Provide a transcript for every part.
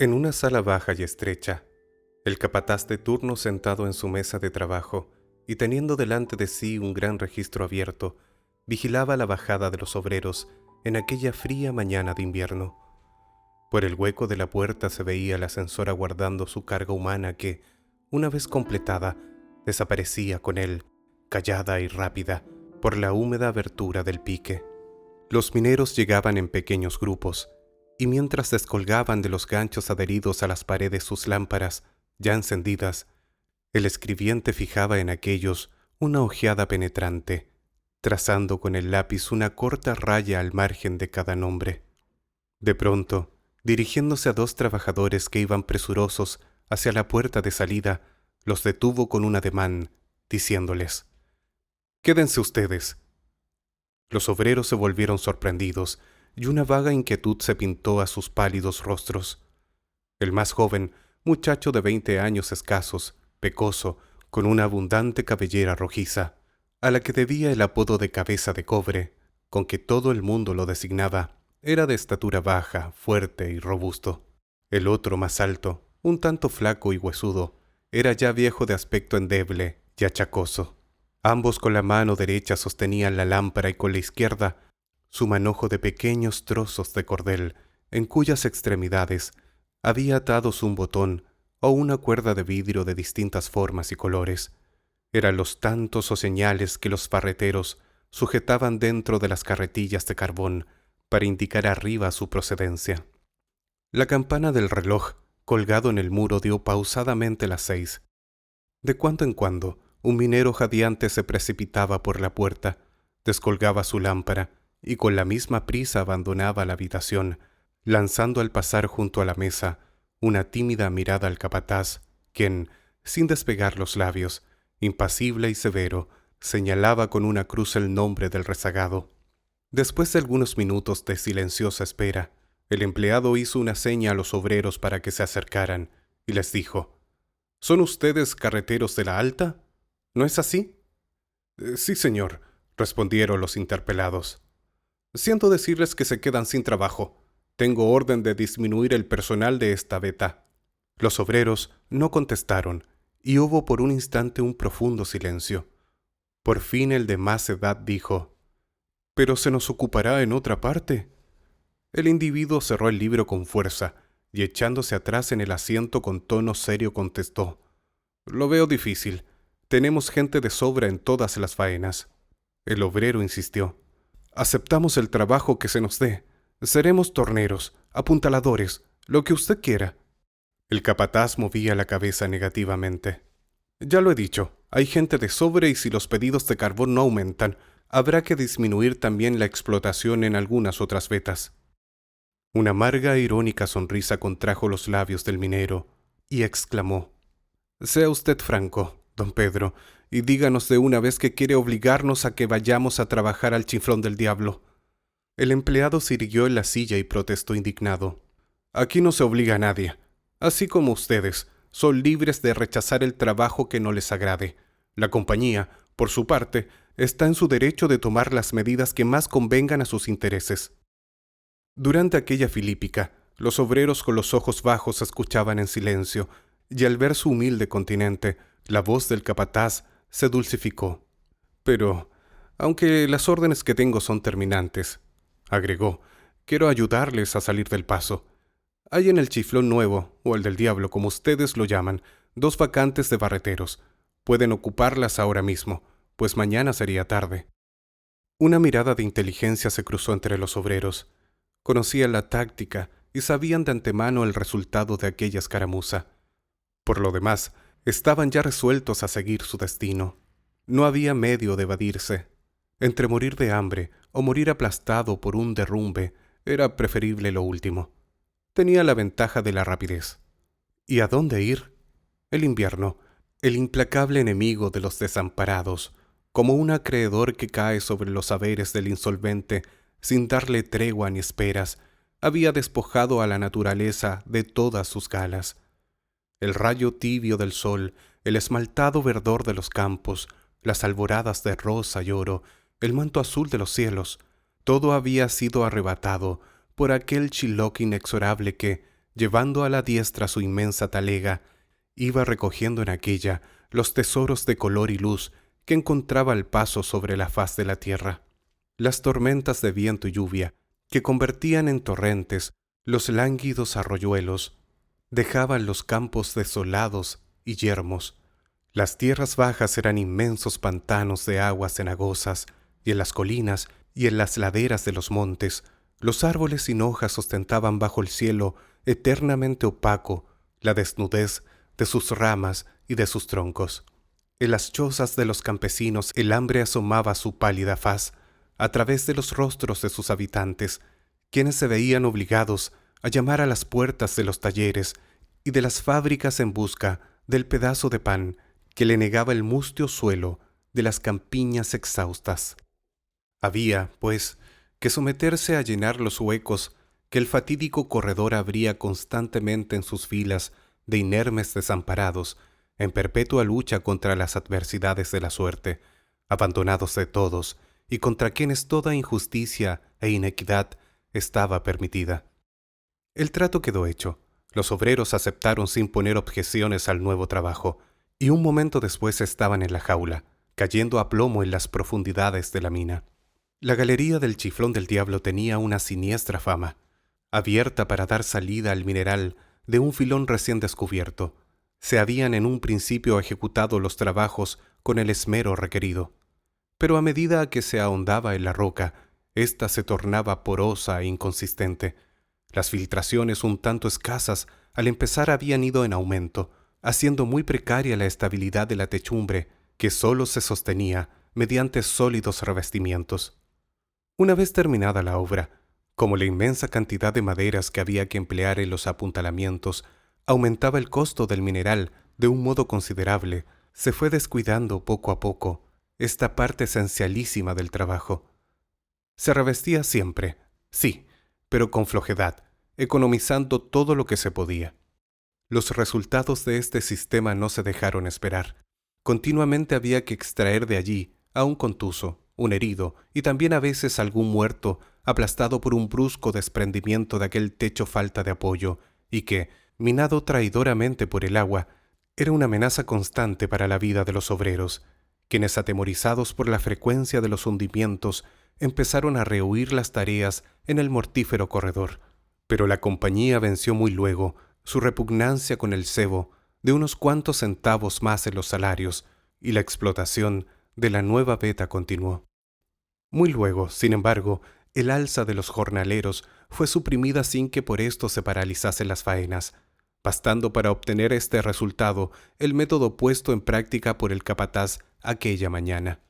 En una sala baja y estrecha, el capataz de turno sentado en su mesa de trabajo y teniendo delante de sí un gran registro abierto, vigilaba la bajada de los obreros en aquella fría mañana de invierno. Por el hueco de la puerta se veía el ascensor aguardando su carga humana que, una vez completada, desaparecía con él, callada y rápida, por la húmeda abertura del pique. Los mineros llegaban en pequeños grupos, y mientras descolgaban de los ganchos adheridos a las paredes sus lámparas, ya encendidas, el escribiente fijaba en aquellos una ojeada penetrante, trazando con el lápiz una corta raya al margen de cada nombre. De pronto, dirigiéndose a dos trabajadores que iban presurosos hacia la puerta de salida, los detuvo con un ademán, diciéndoles: «Quédense ustedes». Los obreros se volvieron sorprendidos, y una vaga inquietud se pintó a sus pálidos rostros. El más joven, muchacho de 20 años escasos, pecoso, con una abundante cabellera rojiza, a la que debía el apodo de cabeza de cobre, con que todo el mundo lo designaba, era de estatura baja, fuerte y robusto. El otro, más alto, un tanto flaco y huesudo, era ya viejo de aspecto endeble y achacoso. Ambos con la mano derecha sostenían la lámpara y con la izquierda su manojo de pequeños trozos de cordel, en cuyas extremidades había atados un botón o una cuerda de vidrio de distintas formas y colores. Eran los tantos o señales que los farreteros sujetaban dentro de las carretillas de carbón para indicar arriba su procedencia. La campana del reloj, colgado en el muro, dio pausadamente las 6. De cuando en cuando, un minero jadeante se precipitaba por la puerta, descolgaba su lámpara y con la misma prisa abandonaba la habitación, lanzando al pasar junto a la mesa una tímida mirada al capataz, quien, sin despegar los labios, impasible y severo, señalaba con una cruz el nombre del rezagado. Después de algunos minutos de silenciosa espera, el empleado hizo una seña a los obreros para que se acercaran y les dijo: «¿Son ustedes carreteros de la Alta? ¿No es así?» «Sí, señor», respondieron los interpelados. «Siento decirles que se quedan sin trabajo. Tengo orden de disminuir el personal de esta veta». Los obreros no contestaron, y hubo por un instante un profundo silencio. Por fin el de más edad dijo: «Pero se nos ocupará en otra parte». El individuo cerró el libro con fuerza, y echándose atrás en el asiento con tono serio contestó: «Lo veo difícil. Tenemos gente de sobra en todas las faenas». El obrero insistió: «Aceptamos el trabajo que se nos dé. Seremos torneros, apuntaladores, lo que usted quiera». El capataz movía la cabeza negativamente. «Ya lo he dicho, hay gente de sobra y si los pedidos de carbón no aumentan, habrá que disminuir también la explotación en algunas otras vetas». Una amarga e irónica sonrisa contrajo los labios del minero y exclamó: «Sea usted franco, don Pedro, y díganos de una vez que quiere obligarnos a que vayamos a trabajar al chiflón del diablo». El empleado se irguió en la silla y protestó indignado: «Aquí no se obliga a nadie. Así como ustedes, son libres de rechazar el trabajo que no les agrade. La compañía, por su parte, está en su derecho de tomar las medidas que más convengan a sus intereses». Durante aquella filípica, los obreros con los ojos bajos escuchaban en silencio, y al ver su humilde continente, la voz del capataz se dulcificó. «Pero, aunque las órdenes que tengo son terminantes», agregó, «quiero ayudarles a salir del paso. Hay en el chiflón nuevo, o el del diablo, como ustedes lo llaman, 2 vacantes de barreteros. Pueden ocuparlas ahora mismo, pues mañana sería tarde». Una mirada de inteligencia se cruzó entre los obreros. Conocían la táctica y sabían de antemano el resultado de aquella escaramuza. Por lo demás, estaban ya resueltos a seguir su destino. No había medio de evadirse. Entre morir de hambre o morir aplastado por un derrumbe, era preferible lo último. Tenía la ventaja de la rapidez. ¿Y a dónde ir? El invierno, el implacable enemigo de los desamparados, como un acreedor que cae sobre los haberes del insolvente sin darle tregua ni esperas, había despojado a la naturaleza de todas sus galas. El rayo tibio del sol, el esmaltado verdor de los campos, las alboradas de rosa y oro, el manto azul de los cielos, todo había sido arrebatado por aquel Shylock inexorable que, llevando a la diestra su inmensa talega, iba recogiendo en aquella los tesoros de color y luz que encontraba al paso sobre la faz de la tierra. Las tormentas de viento y lluvia, que convertían en torrentes los lánguidos arroyuelos, dejaban los campos desolados y yermos. Las tierras bajas eran inmensos pantanos de aguas cenagosas, y en las colinas y en las laderas de los montes, los árboles sin hojas ostentaban bajo el cielo eternamente opaco la desnudez de sus ramas y de sus troncos. En las chozas de los campesinos el hambre asomaba su pálida faz a través de los rostros de sus habitantes, quienes se veían obligados a llamar a las puertas de los talleres y de las fábricas en busca del pedazo de pan que le negaba el mustio suelo de las campiñas exhaustas. Había, pues, que someterse a llenar los huecos que el fatídico corredor abría constantemente en sus filas de inermes desamparados, en perpetua lucha contra las adversidades de la suerte, abandonados de todos, y contra quienes toda injusticia e inequidad estaba permitida. El trato quedó hecho. Los obreros aceptaron sin poner objeciones al nuevo trabajo, y un momento después estaban en la jaula, cayendo a plomo en las profundidades de la mina. La galería del Chiflón del Diablo tenía una siniestra fama, abierta para dar salida al mineral de un filón recién descubierto. Se habían en un principio ejecutado los trabajos con el esmero requerido, pero a medida que se ahondaba en la roca, ésta se tornaba porosa e inconsistente. Las filtraciones un tanto escasas al empezar habían ido en aumento, haciendo muy precaria la estabilidad de la techumbre, que sólo se sostenía mediante sólidos revestimientos. Una vez terminada la obra, como la inmensa cantidad de maderas que había que emplear en los apuntalamientos aumentaba el costo del mineral de un modo considerable, se fue descuidando poco a poco esta parte esencialísima del trabajo. Se revestía siempre, sí, pero con flojedad, economizando todo lo que se podía. Los resultados de este sistema no se dejaron esperar. Continuamente había que extraer de allí a un contuso, un herido y también a veces algún muerto aplastado por un brusco desprendimiento de aquel techo falta de apoyo y que, minado traidoramente por el agua, era una amenaza constante para la vida de los obreros, quienes, atemorizados por la frecuencia de los hundimientos, empezaron a rehuir las tareas en el mortífero corredor. Pero la compañía venció muy luego su repugnancia con el cebo de unos cuantos centavos más en los salarios, y la explotación de la nueva veta continuó. Muy luego, sin embargo, el alza de los jornaleros fue suprimida sin que por esto se paralizasen las faenas, bastando para obtener este resultado el método puesto en práctica por el capataz aquella mañana.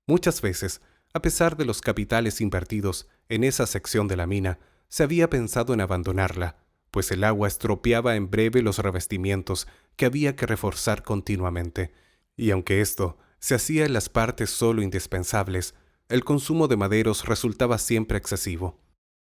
Muchas veces, a pesar de los capitales invertidos en esa sección de la mina, se había pensado en abandonarla, pues el agua estropeaba en breve los revestimientos que había que reforzar continuamente, y aunque esto se hacía en las partes solo indispensables, el consumo de maderos resultaba siempre excesivo.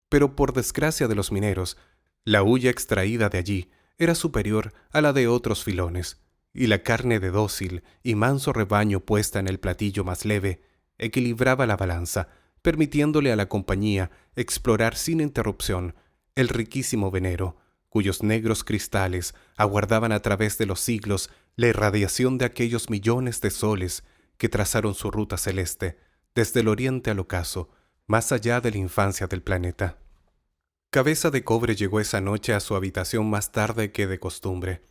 Pero por desgracia de los mineros, la hulla extraída de allí era superior a la de otros filones, y la carne de dócil y manso rebaño puesta en el platillo más leve equilibraba la balanza, permitiéndole a la compañía explorar sin interrupción el riquísimo venero, cuyos negros cristales aguardaban a través de los siglos la irradiación de aquellos millones de soles que trazaron su ruta celeste desde el oriente al ocaso, más allá de la infancia del planeta. Cabeza de Cobre llegó esa noche a su habitación más tarde que de costumbre.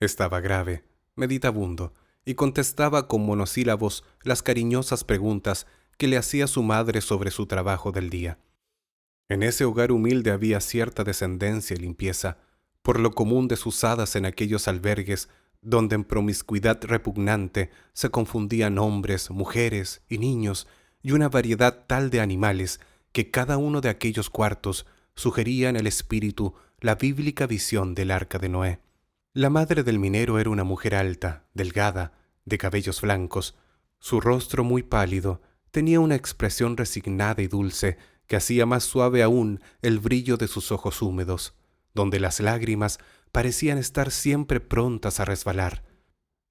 Estaba grave, meditabundo, y contestaba con monosílabos las cariñosas preguntas que le hacía su madre sobre su trabajo del día. En ese hogar humilde había cierta descendencia y limpieza, por lo común desusadas en aquellos albergues donde en promiscuidad repugnante se confundían hombres, mujeres y niños, y una variedad tal de animales que cada uno de aquellos cuartos sugería en el espíritu la bíblica visión del arca de Noé. La madre del minero era una mujer alta, delgada, de cabellos blancos. Su rostro muy pálido tenía una expresión resignada y dulce que hacía más suave aún el brillo de sus ojos húmedos, donde las lágrimas parecían estar siempre prontas a resbalar.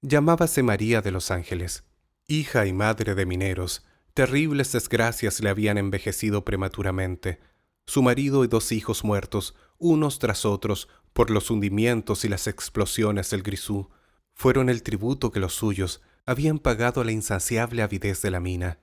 Llamábase María de los Ángeles. Hija y madre de mineros, terribles desgracias le habían envejecido prematuramente. Su marido y 2 hijos muertos, unos tras otros, por los hundimientos y las explosiones del Grisú, fueron el tributo que los suyos habían pagado a la insaciable avidez de la mina.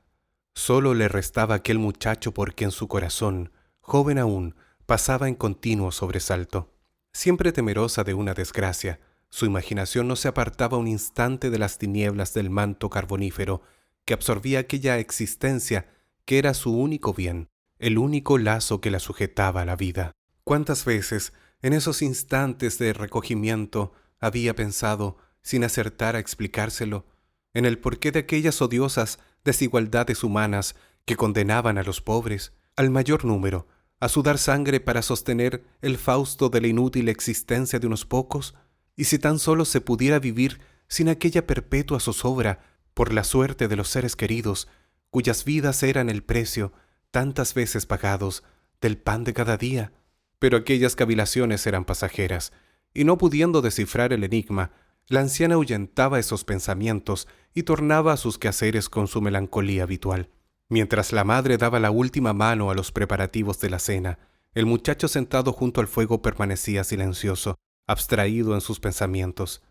Solo le restaba aquel muchacho por quien su corazón, joven aún, pasaba en continuo sobresalto. Siempre temerosa de una desgracia, su imaginación no se apartaba un instante de las tinieblas del manto carbonífero que absorbía aquella existencia que era su único bien, el único lazo que la sujetaba a la vida. ¿Cuántas veces, en esos instantes de recogimiento, había pensado, sin acertar a explicárselo, en el porqué de aquellas odiosas desigualdades humanas que condenaban a los pobres, al mayor número, a sudar sangre para sostener el fausto de la inútil existencia de unos pocos? Y si tan solo se pudiera vivir sin aquella perpetua zozobra por la suerte de los seres queridos, cuyas vidas eran el precio, tantas veces pagados, del pan de cada día. Pero aquellas cavilaciones eran pasajeras, y no pudiendo descifrar el enigma, la anciana ahuyentaba esos pensamientos y tornaba a sus quehaceres con su melancolía habitual. Mientras la madre daba la última mano a los preparativos de la cena, el muchacho sentado junto al fuego permanecía silencioso, abstraído en sus pensamientos.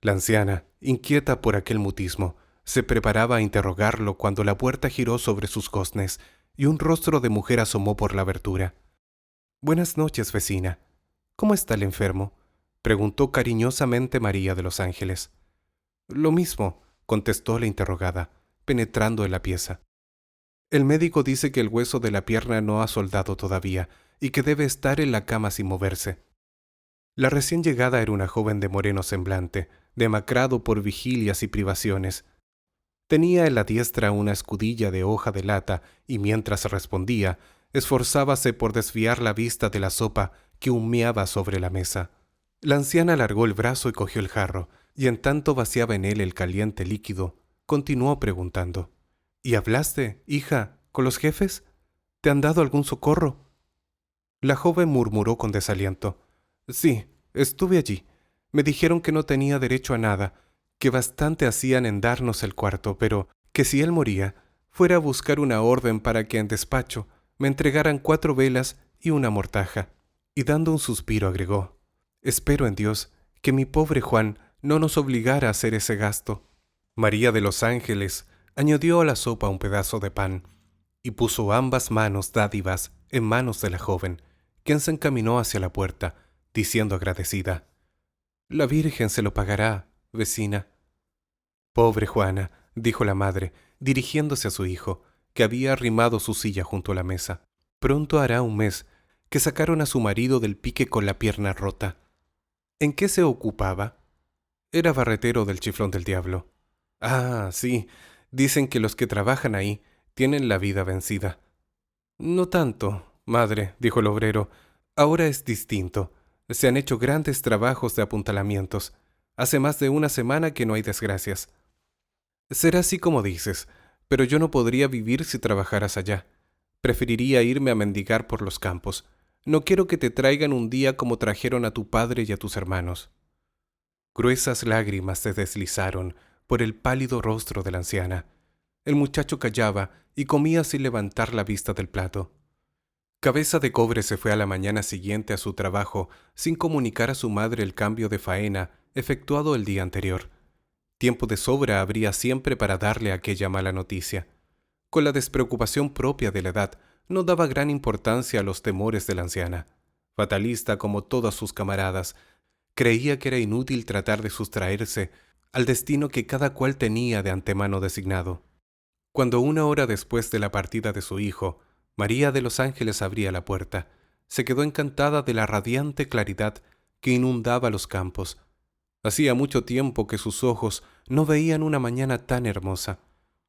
La anciana, inquieta por aquel mutismo, se preparaba a interrogarlo cuando la puerta giró sobre sus goznes y un rostro de mujer asomó por la abertura. «Buenas noches, vecina. ¿Cómo está el enfermo?», preguntó cariñosamente María de los Ángeles. «Lo mismo», contestó la interrogada, penetrando en la pieza. «El médico dice que el hueso de la pierna no ha soldado todavía y que debe estar en la cama sin moverse». La recién llegada era una joven de moreno semblante, demacrado por vigilias y privaciones. Tenía en la diestra una escudilla de hoja de lata y mientras respondía, esforzábase por desviar la vista de la sopa que humeaba sobre la mesa. La anciana alargó el brazo y cogió el jarro, y en tanto vaciaba en él el caliente líquido, continuó preguntando: «¿Y hablaste, hija, con los jefes? ¿Te han dado algún socorro?». La joven murmuró con desaliento: «Sí, estuve allí. Me dijeron que no tenía derecho a nada, que bastante hacían en darnos el cuarto, pero que si él moría, fuera a buscar una orden para que en despacho me entregaran 4 velas y una mortaja». Y dando un suspiro agregó: «Espero en Dios que mi pobre Juan no nos obligara a hacer ese gasto». María de los Ángeles añadió a la sopa un pedazo de pan y puso ambas manos dádivas en manos de la joven, quien se encaminó hacia la puerta, diciendo agradecida: «La Virgen se lo pagará, vecina». «Pobre Juana», dijo la madre, dirigiéndose a su hijo, que había arrimado su silla junto a la mesa. «Pronto hará un mes que sacaron a su marido del pique con la pierna rota». «¿En qué se ocupaba?». «Era barretero del Chiflón del Diablo». «Ah, sí, dicen que los que trabajan ahí tienen la vida vencida». «No tanto, madre», dijo el obrero. «Ahora es distinto. Se han hecho grandes trabajos de apuntalamientos. Hace más de una semana que no hay desgracias». «Será así como dices, pero yo no podría vivir si trabajaras allá. Preferiría irme a mendigar por los campos. No quiero que te traigan un día como trajeron a tu padre y a tus hermanos». Gruesas lágrimas se deslizaron por el pálido rostro de la anciana. El muchacho callaba y comía sin levantar la vista del plato. Cabeza de Cobre se fue a la mañana siguiente a su trabajo sin comunicar a su madre el cambio de faena efectuado el día anterior. Tiempo de sobra habría siempre para darle aquella mala noticia. Con la despreocupación propia de la edad, no daba gran importancia a los temores de la anciana. Fatalista como todas sus camaradas, creía que era inútil tratar de sustraerse al destino que cada cual tenía de antemano designado. Cuando 1 hora después de la partida de su hijo, María de los Ángeles abría la puerta, se quedó encantada de la radiante claridad que inundaba los campos. Hacía mucho tiempo que sus ojos no veían una mañana tan hermosa.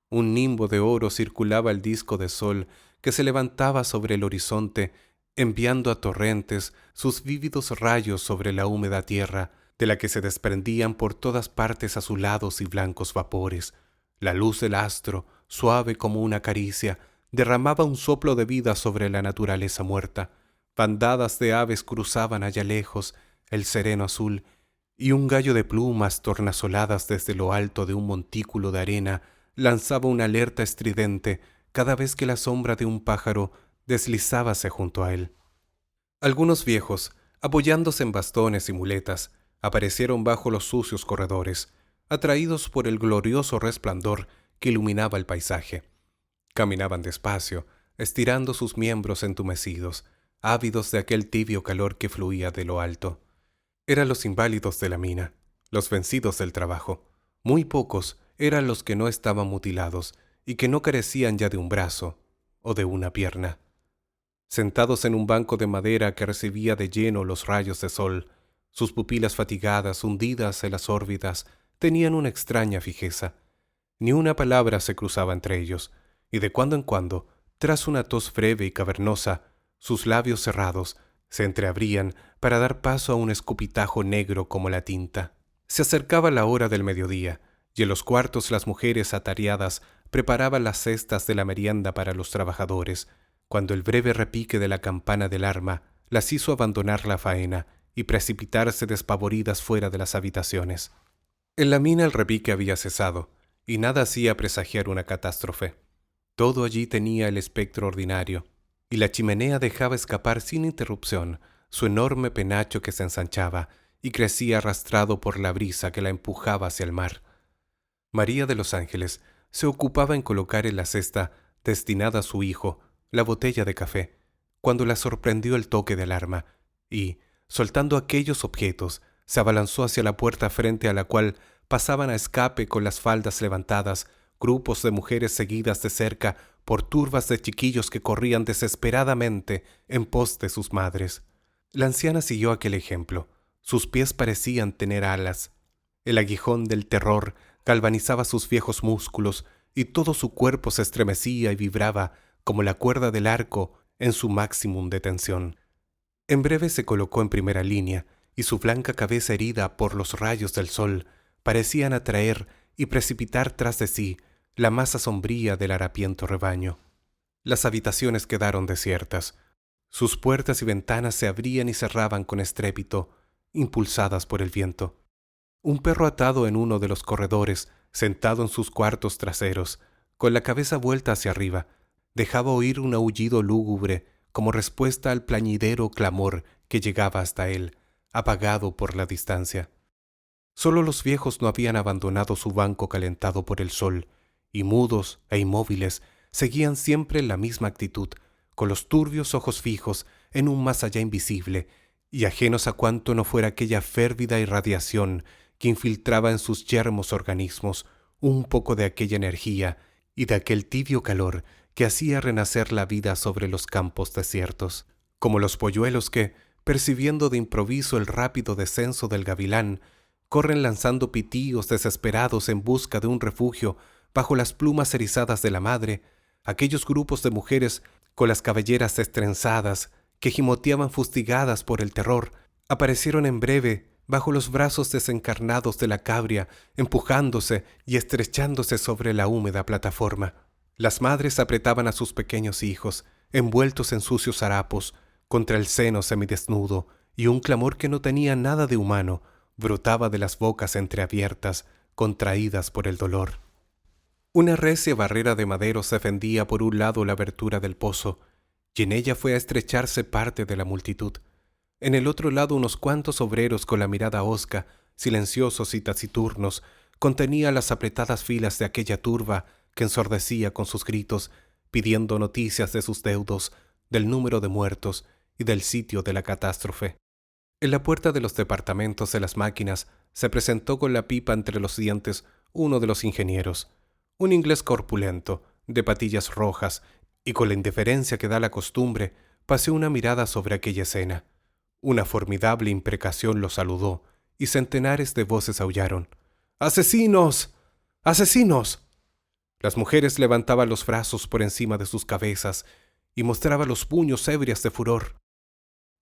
Un nimbo de oro circulaba el disco de sol que se levantaba sobre el horizonte, enviando a torrentes sus vívidos rayos sobre la húmeda tierra, de la que se desprendían por todas partes azulados y blancos vapores. La luz del astro, suave como una caricia, derramaba un soplo de vida sobre la naturaleza muerta. Bandadas de aves cruzaban allá lejos el sereno azul, y un gallo de plumas tornasoladas desde lo alto de un montículo de arena lanzaba una alerta estridente cada vez que la sombra de un pájaro deslizábase junto a él. Algunos viejos, apoyándose en bastones y muletas, aparecieron bajo los sucios corredores, atraídos por el glorioso resplandor que iluminaba el paisaje. Caminaban despacio, estirando sus miembros entumecidos, ávidos de aquel tibio calor que fluía de lo alto. Eran los inválidos de la mina, los vencidos del trabajo. Muy pocos eran los que no estaban mutilados y que no carecían ya de un brazo o de una pierna. Sentados en un banco de madera que recibía de lleno los rayos de sol, sus pupilas fatigadas, hundidas en las órbitas, tenían una extraña fijeza. Ni una palabra se cruzaba entre ellos, y de cuando en cuando, tras una tos breve y cavernosa, sus labios cerrados se entreabrían para dar paso a un escupitajo negro como la tinta. Se acercaba la hora del mediodía, y en los cuartos las mujeres atareadas preparaban las cestas de la merienda para los trabajadores, cuando el breve repique de la campana del arma las hizo abandonar la faena y precipitarse despavoridas fuera de las habitaciones. En la mina el repique había cesado, y nada hacía presagiar una catástrofe. Todo allí tenía el espectro ordinario, y la chimenea dejaba escapar sin interrupción su enorme penacho que se ensanchaba y crecía arrastrado por la brisa que la empujaba hacia el mar. María de los Ángeles se ocupaba en colocar en la cesta destinada a su hijo la botella de café, cuando la sorprendió el toque de alarma, y, soltando aquellos objetos, se abalanzó hacia la puerta frente a la cual pasaban a escape con las faldas levantadas grupos de mujeres seguidas de cerca por turbas de chiquillos que corrían desesperadamente en pos de sus madres. La anciana siguió aquel ejemplo. Sus pies parecían tener alas. El aguijón del terror galvanizaba sus viejos músculos y todo su cuerpo se estremecía y vibraba como la cuerda del arco en su máximum de tensión. En breve se colocó en primera línea y su blanca cabeza herida por los rayos del sol parecían atraer y precipitar tras de sí la masa sombría del harapiento rebaño. Las habitaciones quedaron desiertas. Sus puertas y ventanas se abrían y cerraban con estrépito, impulsadas por el viento. Un perro atado en uno de los corredores, sentado en sus cuartos traseros, con la cabeza vuelta hacia arriba, dejaba oír un aullido lúgubre como respuesta al plañidero clamor que llegaba hasta él, apagado por la distancia. Solo los viejos no habían abandonado su banco calentado por el sol, y mudos e inmóviles seguían siempre en la misma actitud, con los turbios ojos fijos en un más allá invisible, y ajenos a cuanto no fuera aquella férvida irradiación que infiltraba en sus yermos organismos un poco de aquella energía y de aquel tibio calor que hacía renacer la vida sobre los campos desiertos, como los polluelos que, percibiendo de improviso el rápido descenso del gavilán, corren lanzando pitíos desesperados en busca de un refugio bajo las plumas erizadas de la madre. Aquellos grupos de mujeres con las cabelleras destrenzadas, que gimoteaban fustigadas por el terror, aparecieron en breve bajo los brazos desencarnados de la cabria, empujándose y estrechándose sobre la húmeda plataforma. Las madres apretaban a sus pequeños hijos, envueltos en sucios harapos, contra el seno semidesnudo, y un clamor que no tenía nada de humano brotaba de las bocas entreabiertas, contraídas por el dolor. Una recia barrera de maderos defendía por un lado la abertura del pozo, y en ella fue a estrecharse parte de la multitud. En el otro lado unos cuantos obreros con la mirada hosca, silenciosos y taciturnos, contenía las apretadas filas de aquella turba que ensordecía con sus gritos, pidiendo noticias de sus deudos, del número de muertos y del sitio de la catástrofe. En la puerta de los departamentos de las máquinas se presentó con la pipa entre los dientes uno de los ingenieros, un inglés corpulento, de patillas rojas, y con la indiferencia que da la costumbre, paseó una mirada sobre aquella escena. Una formidable imprecación lo saludó, y centenares de voces aullaron: ¡Asesinos! ¡Asesinos! Las mujeres levantaban los brazos por encima de sus cabezas y mostraban los puños ebrias de furor.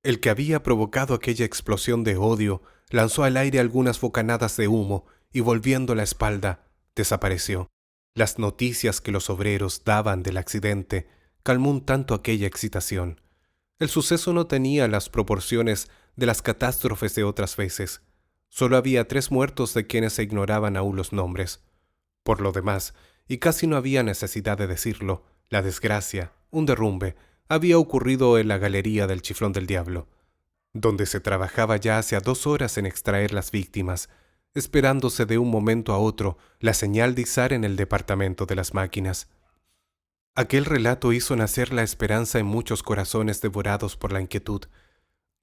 El que había provocado aquella explosión de odio lanzó al aire algunas bocanadas de humo y, volviendo la espalda, desapareció. Las noticias que los obreros daban del accidente calmó un tanto aquella excitación. El suceso no tenía las proporciones de las catástrofes de otras veces. Solo había 3 muertos de quienes se ignoraban aún los nombres. Por lo demás, y casi no había necesidad de decirlo, la desgracia, un derrumbe, había ocurrido en la galería del Chiflón del Diablo. donde se trabajaba ya hacia 2 horas en extraer las víctimas, esperándose de un momento a otro la señal de izar en el departamento de las máquinas. Aquel relato hizo nacer la esperanza en muchos corazones devorados por la inquietud.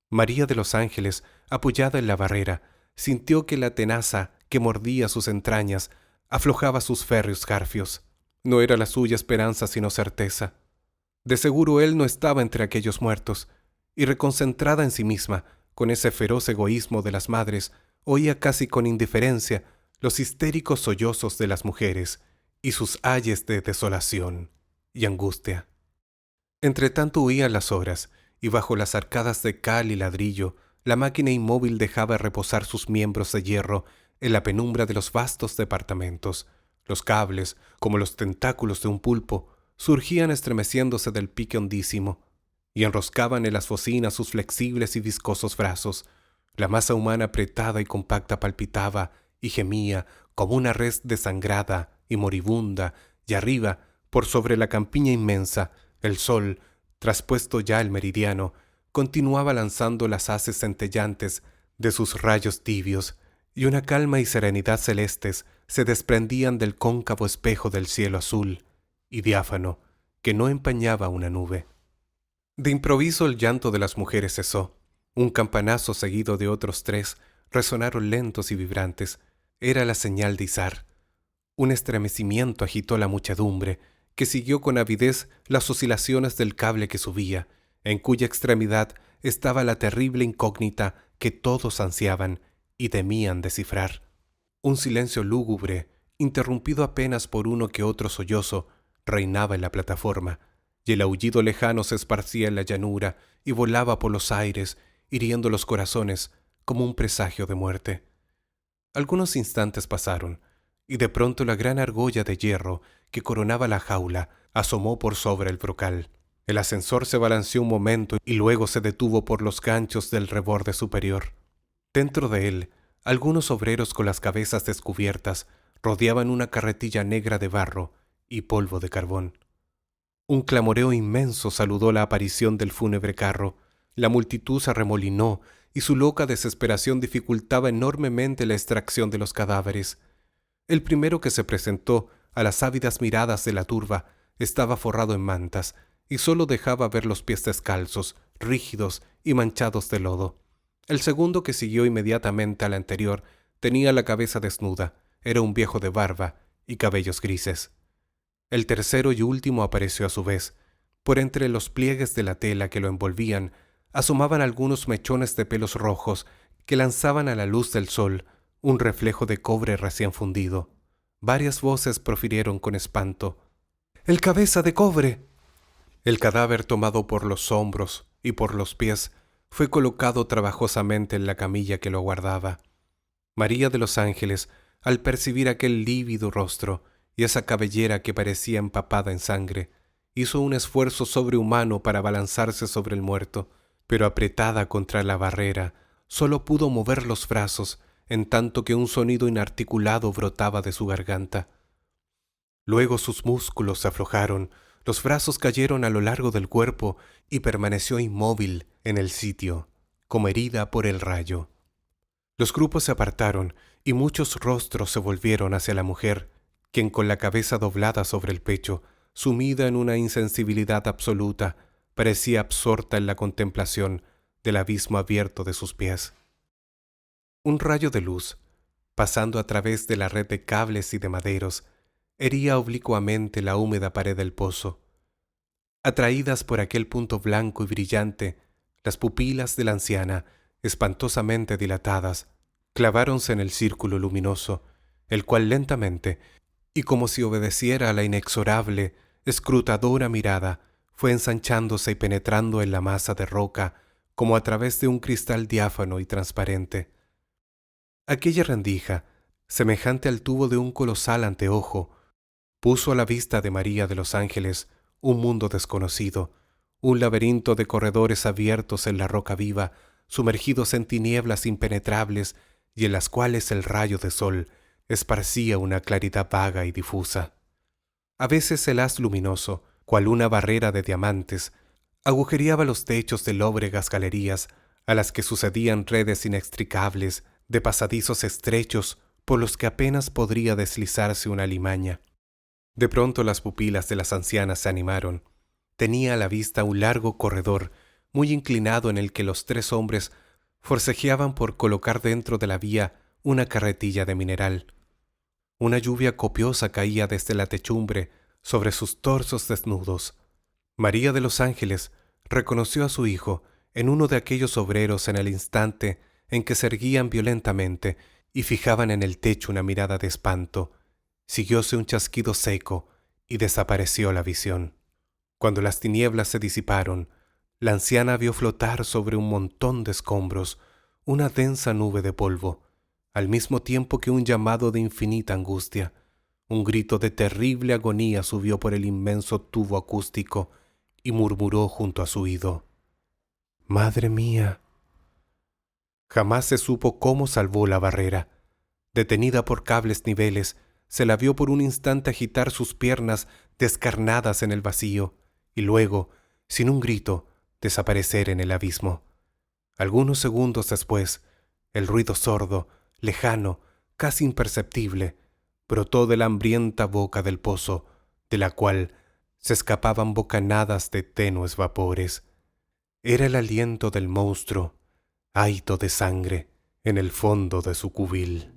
María de los Ángeles, apoyada en la barrera, sintió que la tenaza que mordía sus entrañas aflojaba sus férreos garfios. No era la suya esperanza sino certeza. De seguro él no estaba entre aquellos muertos, y reconcentrada en sí misma, con ese feroz egoísmo de las madres, oía casi con indiferencia los histéricos sollozos de las mujeres y sus ayes de desolación y angustia. Entretanto huían las horas, y bajo las arcadas de cal y ladrillo, la máquina inmóvil dejaba reposar sus miembros de hierro en la penumbra de los vastos departamentos. Los cables, como los tentáculos de un pulpo, surgían estremeciéndose del pique hondísimo, y enroscaban en las bocinas sus flexibles y viscosos brazos. La masa humana apretada y compacta palpitaba y gemía como una res desangrada y moribunda, y arriba, por sobre la campiña inmensa, el sol, traspuesto ya el meridiano, continuaba lanzando las haces centellantes de sus rayos tibios, y una calma y serenidad celestes se desprendían del cóncavo espejo del cielo azul y diáfano que no empañaba una nube. De improviso el llanto de las mujeres cesó. Un campanazo seguido de otros 3 resonaron lentos y vibrantes. Era la señal de izar. Un estremecimiento agitó la muchedumbre, que siguió con avidez las oscilaciones del cable que subía, en cuya extremidad estaba la terrible incógnita que todos ansiaban y temían descifrar. Un silencio lúgubre, interrumpido apenas por uno que otro sollozo, reinaba en la plataforma, y el aullido lejano se esparcía en la llanura y volaba por los aires, hiriendo los corazones como un presagio de muerte. Algunos instantes pasaron, y de pronto la gran argolla de hierro que coronaba la jaula asomó por sobre el brocal. El ascensor se balanceó un momento y luego se detuvo por los ganchos del reborde superior. Dentro de él, algunos obreros con las cabezas descubiertas rodeaban una carretilla negra de barro y polvo de carbón. Un clamoreo inmenso saludó la aparición del fúnebre carro. La multitud se arremolinó y su loca desesperación dificultaba enormemente la extracción de los cadáveres. El primero que se presentó a las ávidas miradas de la turba estaba forrado en mantas y solo dejaba ver los pies descalzos, rígidos y manchados de lodo. El segundo, que siguió inmediatamente al anterior, tenía la cabeza desnuda. Era un viejo de barba y cabellos grises. El tercero y último apareció a su vez. Por entre los pliegues de la tela que lo envolvían, asomaban algunos mechones de pelos rojos que lanzaban a la luz del sol un reflejo de cobre recién fundido. Varias voces profirieron con espanto: ¡El cabeza de cobre! El cadáver, tomado por los hombros y por los pies, fue colocado trabajosamente en la camilla que lo aguardaba. María de los Ángeles, al percibir aquel lívido rostro y esa cabellera que parecía empapada en sangre, hizo un esfuerzo sobrehumano para abalanzarse sobre el muerto, pero apretada contra la barrera, solo pudo mover los brazos, en tanto que un sonido inarticulado brotaba de su garganta. Luego sus músculos se aflojaron, los brazos cayeron a lo largo del cuerpo y permaneció inmóvil en el sitio, como herida por el rayo. Los grupos se apartaron y muchos rostros se volvieron hacia la mujer, quien con la cabeza doblada sobre el pecho, sumida en una insensibilidad absoluta, parecía absorta en la contemplación del abismo abierto de sus pies. Un rayo de luz, pasando a través de la red de cables y de maderos, hería oblicuamente la húmeda pared del pozo. Atraídas por aquel punto blanco y brillante, las pupilas de la anciana, espantosamente dilatadas, claváronse en el círculo luminoso, el cual lentamente, y como si obedeciera a la inexorable, escrutadora mirada, fue ensanchándose y penetrando en la masa de roca como a través de un cristal diáfano y transparente. Aquella rendija, semejante al tubo de un colosal anteojo, puso a la vista de María de los Ángeles un mundo desconocido, un laberinto de corredores abiertos en la roca viva, sumergidos en tinieblas impenetrables y en las cuales el rayo de sol esparcía una claridad vaga y difusa. A veces el haz luminoso, cual una barrera de diamantes, agujereaba los techos de lóbregas galerías, a las que sucedían redes inextricables de pasadizos estrechos por los que apenas podría deslizarse una alimaña. De pronto las pupilas de las ancianas se animaron. Tenía a la vista un largo corredor muy inclinado en el que los 3 hombres forcejeaban por colocar dentro de la vía una carretilla de mineral. Una lluvia copiosa caía desde la techumbre sobre sus torsos desnudos. María de los Ángeles reconoció a su hijo en uno de aquellos obreros en el instante en que se erguían violentamente y fijaban en el techo una mirada de espanto. Siguióse un chasquido seco y desapareció la visión. Cuando las tinieblas se disiparon, la anciana vio flotar sobre un montón de escombros una densa nube de polvo, al mismo tiempo que un llamado de infinita angustia. Un grito de terrible agonía subió por el inmenso tubo acústico y murmuró junto a su oído: «¡Madre mía!». Jamás se supo cómo salvó la barrera. Detenida por cables niveles, se la vio por un instante agitar sus piernas descarnadas en el vacío y luego, sin un grito, desaparecer en el abismo. Algunos segundos después, el ruido sordo, lejano, casi imperceptible, brotó de la hambrienta boca del pozo, de la cual se escapaban bocanadas de tenues vapores. Era el aliento del monstruo, ahito de sangre, en el fondo de su cubil.